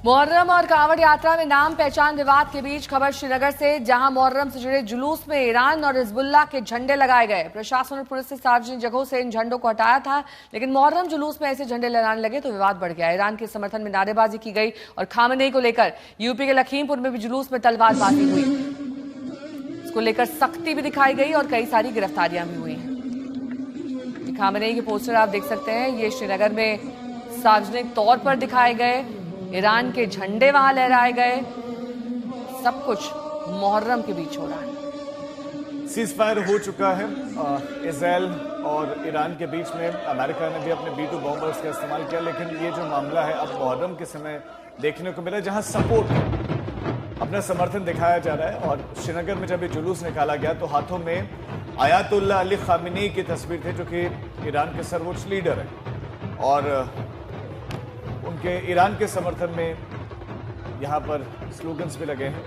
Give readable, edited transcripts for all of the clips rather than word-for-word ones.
मुहर्रम और कांवड़ यात्रा में नाम पहचान विवाद के बीच खबर श्रीनगर से, जहां मुहर्रम से जुड़े जुलूस में ईरान और हिजबुल्लाह के झंडे लगाए गए। प्रशासन और पुलिस ने सार्वजनिक जगहों से इन झंडों को हटाया था, लेकिन मुहर्रम जुलूस में ऐसे झंडे लहराने लगे तो विवाद बढ़ गया। ईरान के समर्थन में नारेबाजी की गई और खामनेई को लेकर यूपी के लखीमपुर में भी जुलूस में तलवारबाजी हुई। इसको लेकर सख्ती भी दिखाई गई और कई सारी गिरफ्तारियां भी हुई हैं। खामनेई के पोस्टर आप देख सकते हैं, ये श्रीनगर में सार्वजनिक तौर पर दिखाए गए। ईरान के झंडे वहां लहराए गए। सब कुछ मुहर्रम के बीच हो रहा है। सीज फायर हो चुका है इजराइल और ईरान के बीच में। अमेरिका ने भी अपने B-2 बॉम्बर्स का इस्तेमाल किया, लेकिन ये जो मामला है अब मुहर्रम के समय देखने को मिला, जहां सपोर्ट अपना समर्थन दिखाया जा रहा है। और श्रीनगर में जब ये जुलूस निकाला गया तो हाथों में आयतुल्लाह अली खामेनी की तस्वीर थी, जो कि ईरान के सर्वोच्च लीडर है, और उनके ईरान के समर्थन में यहां पर स्लोगन्स भी लगे हैं।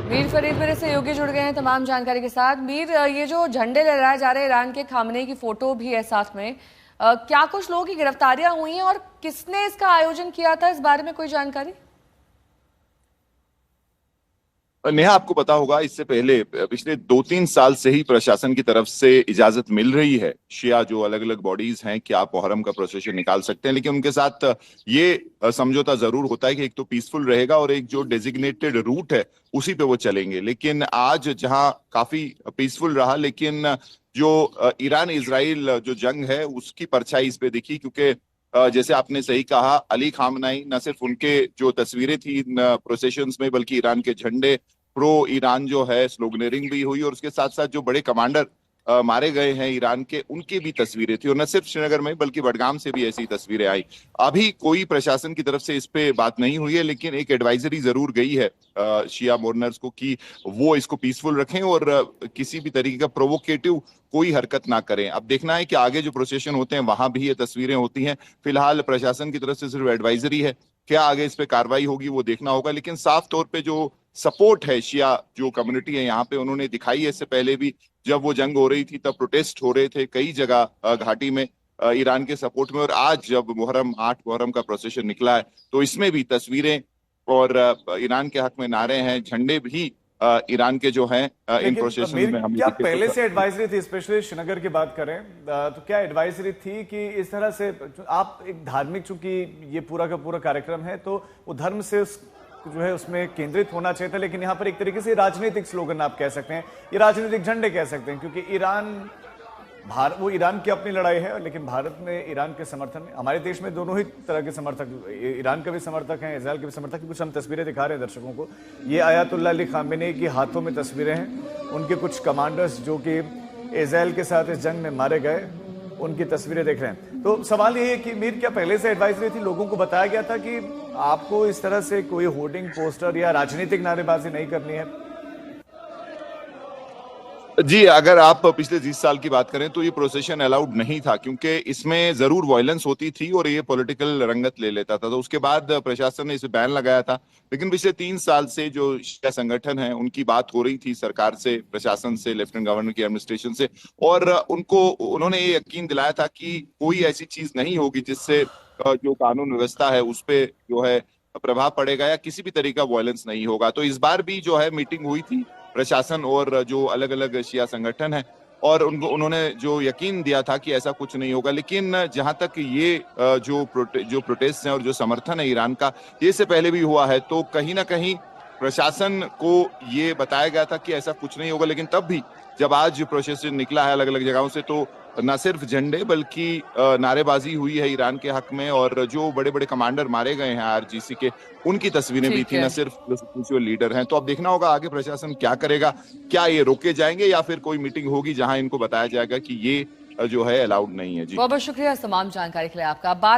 मीर फरीद मेरे सहयोगी जुड़ गए हैं तमाम जानकारी के साथ। मीर, ये जो झंडे लहराए जा रहे हैं, ईरान के खामनेई की फोटो भी है साथ में, क्या कुछ लोगों की गिरफ्तारियां हुई हैं और किसने इसका आयोजन किया था, इस बारे में कोई जानकारी? नेहा, आपको पता होगा इससे पहले पिछले 2-3 साल से ही प्रशासन की तरफ से इजाजत मिल रही है शिया जो अलग अलग बॉडीज हैं कि आप मुहर्रम का प्रोसेशन निकाल सकते हैं, लेकिन उनके साथ ये समझौता जरूर होता है कि एक तो पीसफुल रहेगा और एक जो डेजिग्नेटेड रूट है उसी पे वो चलेंगे। लेकिन आज जहां काफी पीसफुल रहा, लेकिन जो ईरान इजराइल जो जंग है उसकी परछाई इस पे दिखी, क्योंकि जैसे आपने सही कहा, अली खामनेई न सिर्फ उनके जो तस्वीरें थी इन प्रोसेशंस में, बल्कि ईरान के झंडे प्रो ईरान जो है स्लोगनरिंग भी हुई, और उसके साथ साथ जो बड़े कमांडर मारे गए हैं ईरान के, उनकी भी तस्वीरें थी। और न सिर्फ श्रीनगर में बल्कि बडगाम से भी ऐसी तस्वीरें आई। अभी कोई प्रशासन की तरफ से इस पे बात नहीं हुई है, लेकिन एक एडवाइजरी जरूर गई है शिया मोर्नर्स को कि वो इसको पीसफुल रखें और किसी भी तरीके का प्रोवोकेटिव कोई हरकत ना करें। अब देखना है कि आगे जो प्रोसेशन होते हैं वहां भी ये तस्वीरें होती हैं। फिलहाल प्रशासन की तरफ से सिर्फ एडवाइजरी है, क्या आगे इस पे कार्रवाई होगी वो देखना होगा। लेकिन साफ तौर पे जो सपोर्ट है शिया जो कम्युनिटी है यहाँ पे, उन्होंने दिखाई है। इससे पहले भी जब वो जंग हो रही थी तब प्रोटेस्ट हो रहे थे कई जगह घाटी में ईरान के सपोर्ट में, और आज जब मुहर्रम का प्रोसेशन निकला है तो इसमें भी तस्वीरें और ईरान के हक में नारे हैं, झंडे भी ईरान के जो हैं इन प्रोसेशन में हम क्या पहले से एडवाइजरी थी, स्पेशली श्रीनगर की बात करें तो क्या एडवाइजरी थी कि इस तरह से आप एक धार्मिक, चूंकि ये पूरा का पूरा कार्यक्रम है तो वो धर्म से जो है उसमें केंद्रित होना चाहिए था, लेकिन यहाँ पर एक तरीके से राजनीतिक स्लोगन आप कह सकते हैं, ये राजनीतिक झंडे कह सकते हैं, क्योंकि वो ईरान की अपनी लड़ाई है, लेकिन भारत में ईरान के समर्थन में, हमारे देश में दोनों ही तरह के समर्थक, ईरान के भी समर्थक हैं, इजराइल के भी समर्थक हैं। कुछ हम तस्वीरें दिखा रहे हैं दर्शकों को। ये आयतुल्लाह अली खामेनी की हाथों में तस्वीरें हैं, उनके कुछ कमांडर्स जो कि इजराइल के साथ इस जंग में मारे गए, उनकी तस्वीरें देख रहे हैं। तो सवाल ये है कि मीर, क्या पहले से एडवाइजरी थी, लोगों को बताया गया था कि आपको इस तरह से कोई होर्डिंग पोस्टर या राजनीतिक नारेबाजी नहीं करनी है? जी, अगर आप पिछले 20 साल की बात करें तो ये प्रोसेशन अलाउड नहीं था, क्योंकि इसमें जरूर वायलेंस होती थी और ये पॉलिटिकल रंगत ले लेता था। तो उसके बाद प्रशासन ने इसे बैन लगाया था। लेकिन पिछले 3 साल से जो शिया संगठन है उनकी बात हो रही थी सरकार से, प्रशासन से, लेफ्टिनेंट गवर्नर की एडमिनिस्ट्रेशन से, और उन्होंने ये यकीन दिलाया था कि कोई ऐसी चीज नहीं होगी जिससे जो कानून व्यवस्था है उस पे जो है प्रभाव पड़ेगा या किसी भी तरीका वायलेंस नहीं होगा। तो इस बार भी जो है मीटिंग हुई थी प्रशासन और जो अलग अलग शिया संगठन है, और उन्होंने जो यकीन दिया था कि ऐसा कुछ नहीं होगा। लेकिन जहां तक ये जो प्रोटेस्ट है और जो समर्थन है ईरान का, ये से पहले भी हुआ है, तो कहीं ना कहीं प्रशासन को ये बताया गया था कि ऐसा कुछ नहीं होगा। लेकिन तब भी जब आज प्रोसेशन निकला है अलग अलग जगहों से, तो न सिर्फ झंडे बल्कि नारेबाजी हुई है ईरान के हक में, और जो बड़े बड़े कमांडर मारे गए हैं आरजीसी के, उनकी तस्वीरें भी थी, न सिर्फ जो लीडर हैं। तो अब देखना होगा आगे प्रशासन क्या करेगा, क्या ये रोके जाएंगे या फिर कोई मीटिंग होगी जहां इनको बताया जाएगा कि ये जो है अलाउड नहीं है। जी, बहुत बहुत शुक्रिया तमाम जानकारी के लिए आपका। बात